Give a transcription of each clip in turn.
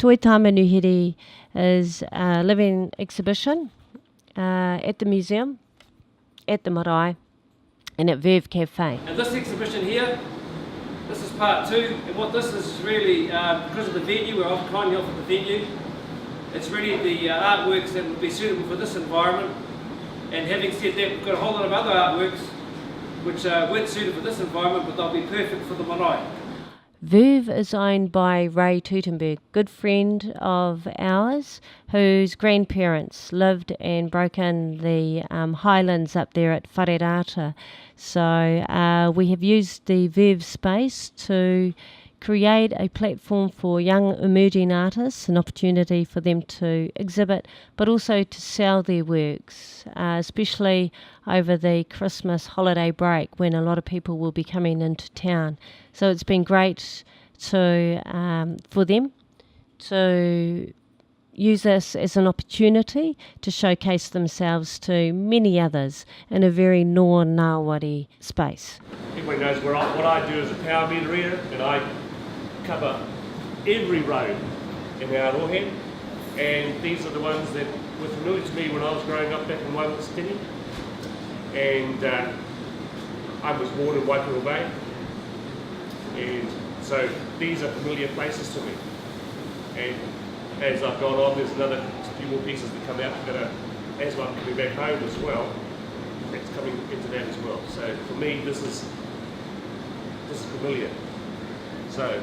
Toi Tāmanuhiri is a living exhibition at the museum, at the marae, and at Verve Cafe. And this exhibition here, this is part 2, and what this is really, because of the venue, we're kindly offered the venue, it's really the artworks that would be suitable for this environment. And having said that, we've got a whole lot of other artworks which weren't suited for this environment, but they'll be perfect for the marae. Verve is owned by Ray Tutenberg, good friend of ours, whose grandparents lived and broke in the highlands up there at Wharerata. So we have used the Verve space to create a platform for young emerging artists, an opportunity for them to exhibit, but also to sell their works, especially over the Christmas holiday break when a lot of people will be coming into town. So it's been great to for them to use this as an opportunity to showcase themselves to many others in a very no-ngāwari space. Everybody knows what I do as a power meter reader, and I cover every road in Aotearoa, and these are the ones that were familiar to me when I was growing up back in Waitangi, and I was born in Waikato Bay, and so these are familiar places to me. And as I've gone on, there's another few more pieces that come out that are, as I'm coming back home as well, that's coming into that as well. So for me, this is familiar. So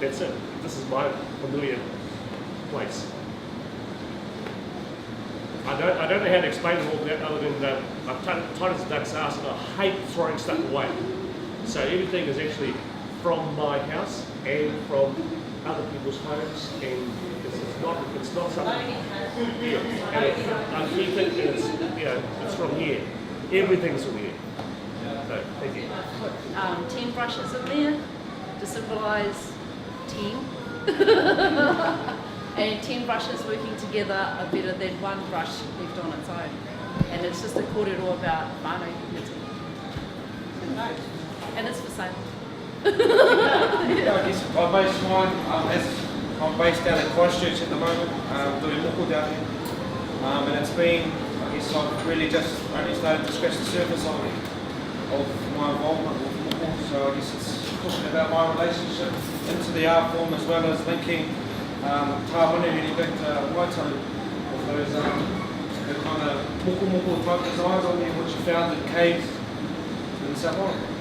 that's it. This is my familiar place. I don't know how to explain all that other than I'm tight as a duck's ass, and I hate throwing stuff away. So everything is actually from my house and from other people's homes, and it's not something. Yeah, I keep it, and it's from here. Everything's from here. So thank you. Put 10 brushes in there to symbolise 10. And 10 brushes working together are better than one brush left on its own. And it's just a kōrero about whānau unity. And it's for sale. Yeah, I guess I base mine, I'm based down at Christchurch at the moment, doing moko down here. And it's been, I guess I've really just only started to scratch the surface of my involvement with moko. So I guess it's talking about my relationship into the art form, as well as linking Tāmanuhiri back to Waitangi with those the kind of moko type designs on there which are found in caves in South Island.